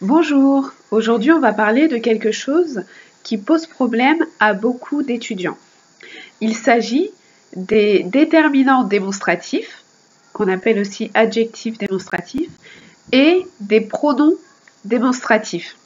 Bonjour, aujourd'hui on va parler de quelque chose qui pose problème à beaucoup d'étudiants. Il s'agit des déterminants démonstratifs, qu'on appelle aussi adjectifs démonstratifs, et des pronoms démonstratifs.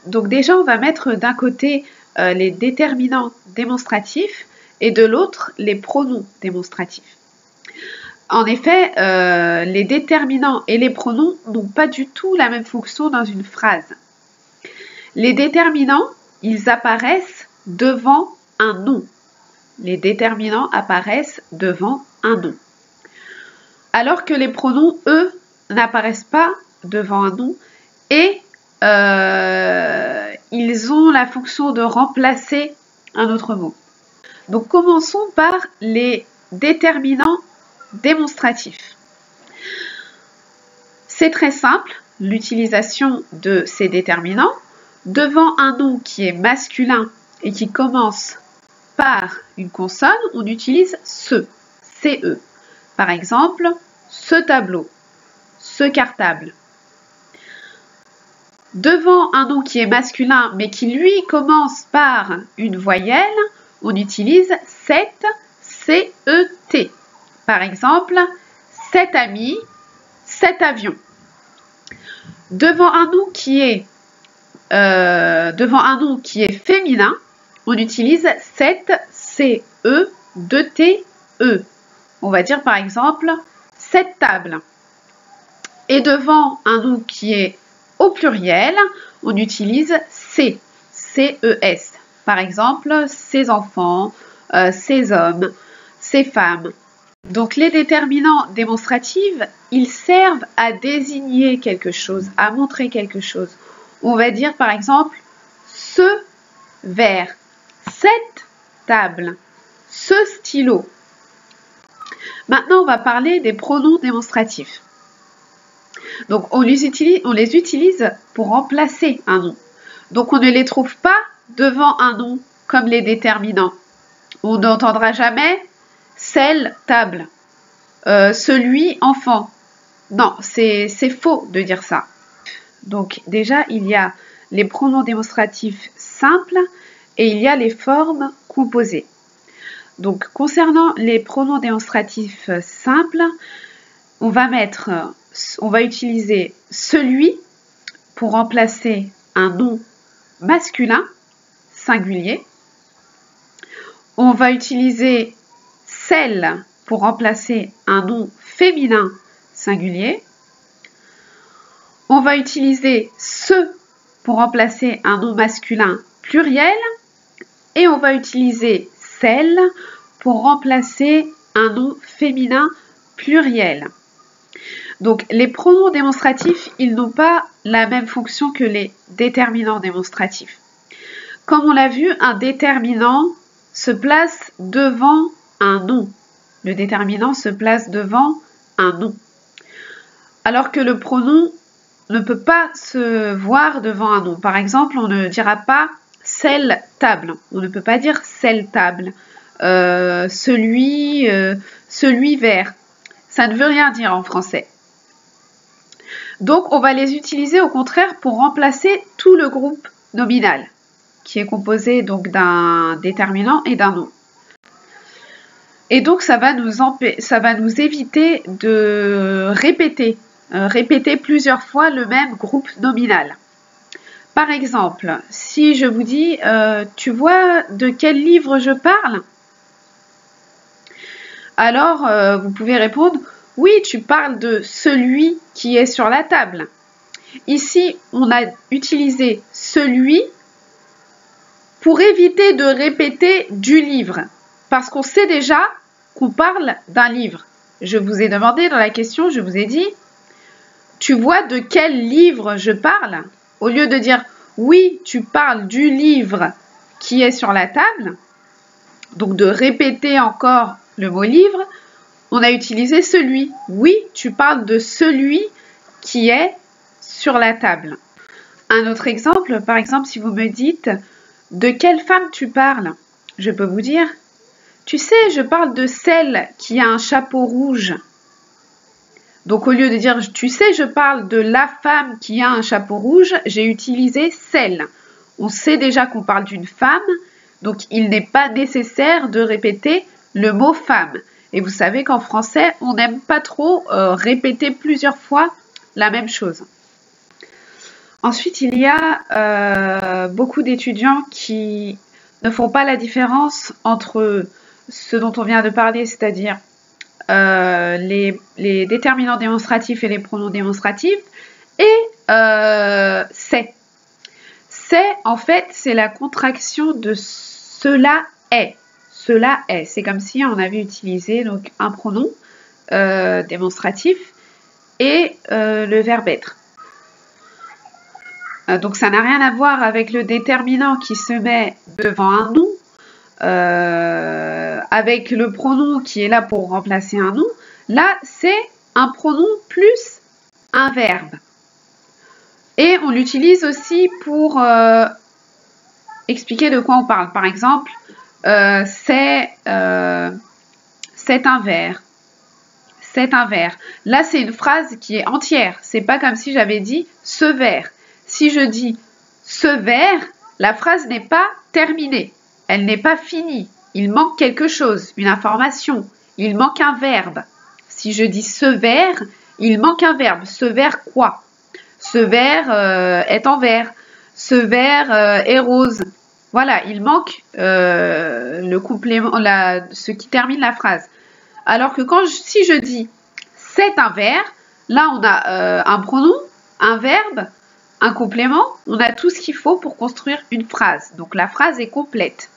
Donc déjà on va mettre d'un côté les déterminants démonstratifs et de l'autre les pronoms démonstratifs. En effet, les déterminants et les pronoms n'ont pas du tout la même fonction dans une phrase. Les déterminants, ils apparaissent devant un nom. Les déterminants apparaissent devant un nom. Alors que les pronoms, eux, n'apparaissent pas devant un nom et ils ont la fonction de remplacer un autre mot. Donc commençons par les déterminants démonstratifs. C'est très simple, l'utilisation de ces déterminants. Devant un nom qui est masculin et qui commence par une consonne, on utilise ce, CE. Par exemple, ce tableau, ce cartable. Devant un nom qui est masculin mais qui lui commence par une voyelle, on utilise cet, C-E-T. Par exemple, cet ami, cet avion. Devant un nom qui est féminin, on utilise cette, C-E, 2-T-E. On va dire par exemple cette table. Et devant un nom qui est au pluriel, on utilise C, C-E-S. Par exemple, ces enfants, ces hommes, ces femmes. Donc les déterminants démonstratifs, ils servent à désigner quelque chose, à montrer quelque chose. On va dire par exemple ce verre, cette table, ce stylo. Maintenant, on va parler des pronoms démonstratifs. Donc on les utilise pour remplacer un nom. Donc on ne les trouve pas devant un nom comme les déterminants. On n'entendra jamais celle, table, celui, enfant. Non, c'est faux de dire ça. Donc déjà, il y a les pronoms démonstratifs simples et il y a les formes composées. Donc concernant les pronoms démonstratifs simples, on va utiliser celui pour remplacer un nom masculin singulier. On va utiliser celle pour remplacer un nom féminin singulier. On va utiliser ce pour remplacer un nom masculin pluriel. Et on va utiliser celle pour remplacer un nom féminin pluriel. Donc les pronoms démonstratifs, ils n'ont pas la même fonction que les déterminants démonstratifs. Comme on l'a vu, un déterminant se place devant un nom. Le déterminant se place devant un nom. Alors que le pronom ne peut pas se voir devant un nom. Par exemple, on ne dira pas celle table. On ne peut pas dire celle table. Celui vert. Ça ne veut rien dire en français. Donc, on va les utiliser au contraire pour remplacer tout le groupe nominal, qui est composé donc d'un déterminant et d'un nom. Et donc, ça va nous éviter de répéter plusieurs fois le même groupe nominal. Par exemple, si je vous dis « Tu vois de quel livre je parle ?» Alors, vous pouvez répondre « Oui, tu parles de celui qui est sur la table. » Ici, on a utilisé « celui » pour éviter de répéter du livre, parce qu'on sait déjà qu'on parle d'un livre. Je vous ai demandé dans la question, je vous ai dit « Tu vois de quel livre je parle ?» Au lieu de dire « Oui, tu parles du livre qui est sur la table », donc de répéter encore le mot « livre », on a utilisé « celui ». Oui, tu parles de celui qui est sur la table. Un autre exemple, par exemple, si vous me dites « De quelle femme tu parles ?» Je peux vous dire « Tu sais, je parle de celle qui a un chapeau rouge. » Donc au lieu de dire « tu sais, je parle de la femme qui a un chapeau rouge », j'ai utilisé « celle ». On sait déjà qu'on parle d'une femme, donc il n'est pas nécessaire de répéter le mot « femme ». Et vous savez qu'en français, on n'aime pas trop répéter plusieurs fois la même chose. Ensuite, il y a beaucoup d'étudiants qui ne font pas la différence entre ce dont on vient de parler, c'est-à-dire les déterminants démonstratifs et les pronoms démonstratifs, et c'est. C'est, en fait, c'est la contraction de cela est. Cela est. C'est comme si on avait utilisé donc, un pronom démonstratif et le verbe être. Donc ça n'a rien à voir avec le déterminant qui se met devant un nom, avec le pronom qui est là pour remplacer un nom. Là, c'est un pronom plus un verbe. Et on l'utilise aussi pour expliquer de quoi on parle. Par exemple, c'est un verre. C'est un verre. Là, c'est une phrase qui est entière. C'est pas comme si j'avais dit ce verre. Si je dis ce verre, la phrase n'est pas terminée. Elle n'est pas finie. Il manque quelque chose, une information. Il manque un verbe. Si je dis ce verre, il manque un verbe. Ce verre quoi? Ce verre est en vert. Ce verre est rose. Voilà, il manque le complément, ce qui termine la phrase. Alors que si je dis c'est un verre, là on a un pronom, un verbe, un complément, on a tout ce qu'il faut pour construire une phrase. Donc la phrase est complète.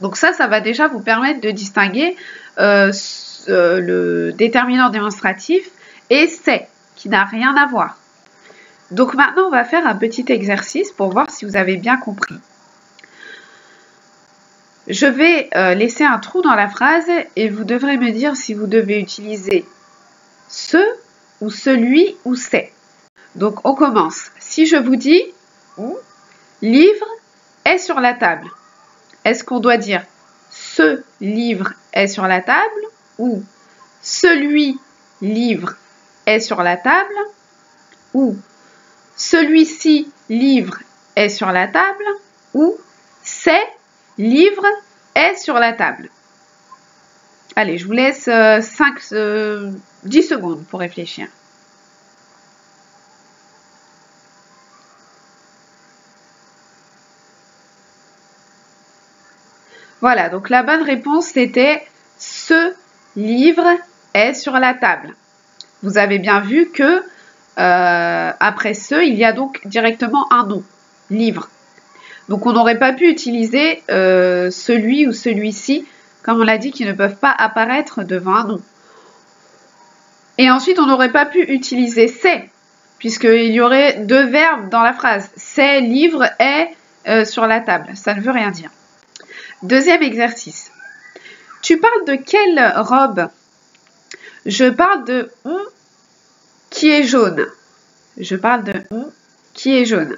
Donc ça va déjà vous permettre de distinguer le déterminant démonstratif et c'est, qui n'a rien à voir. Donc maintenant, on va faire un petit exercice pour voir si vous avez bien compris. Je vais laisser un trou dans la phrase et vous devrez me dire si vous devez utiliser ce ou celui ou c'est. Donc on commence. Si je vous dis livre est sur la table, est-ce qu'on doit dire ce livre est sur la table ou celui livre est sur la table ou celui-ci livre est sur la table ou ces livres est sur la table. Allez, je vous laisse 10 secondes pour réfléchir. Voilà, donc la bonne réponse c'était ce livre est sur la table. Vous avez bien vu que après ce, il y a donc directement un nom, livre. Donc on n'aurait pas pu utiliser celui ou celui-ci, comme on l'a dit, qui ne peuvent pas apparaître devant un nom. Et ensuite, on n'aurait pas pu utiliser c'est, puisqu'il y aurait deux verbes dans la phrase. C'est, livre, est sur la table. Ça ne veut rien dire. Deuxième exercice. Tu parles de quelle robe? Je parle de qui est jaune. Je parle de qui est jaune.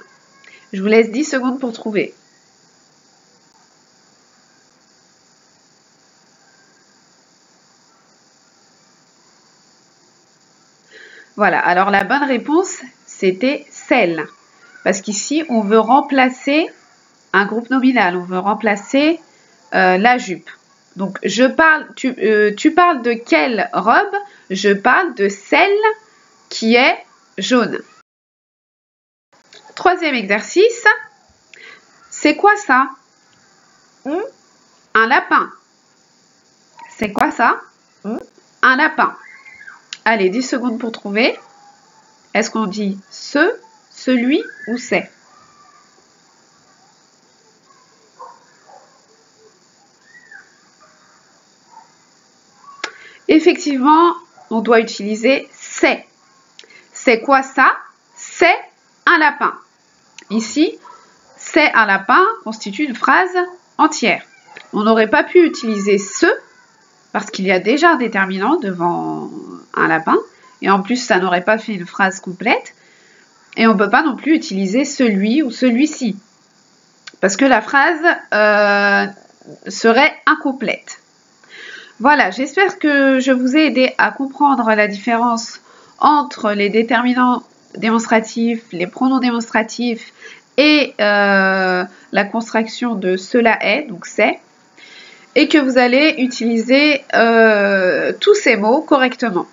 Je vous laisse 10 secondes pour trouver. Voilà, alors la bonne réponse, c'était celle. Parce qu'ici, on veut remplacer un groupe nominal, on veut remplacer la jupe. Donc, tu parles de quelle robe? Je parle de celle qui est jaune. Troisième exercice, c'est quoi ça? Un lapin. C'est quoi ça? Un lapin. Allez, 10 secondes pour trouver. Est-ce qu'on dit ce, celui ou c'est? Effectivement, on doit utiliser c'est. C'est quoi ça? C'est un lapin. Ici, c'est un lapin constitue une phrase entière. On n'aurait pas pu utiliser ce parce qu'il y a déjà un déterminant devant un lapin et en plus ça n'aurait pas fait une phrase complète et on ne peut pas non plus utiliser celui ou celui-ci parce que la phrase serait incomplète. Voilà, j'espère que je vous ai aidé à comprendre la différence entre les déterminants démonstratifs, les pronoms démonstratifs et la construction de cela est, donc c'est, et que vous allez utiliser tous ces mots correctement.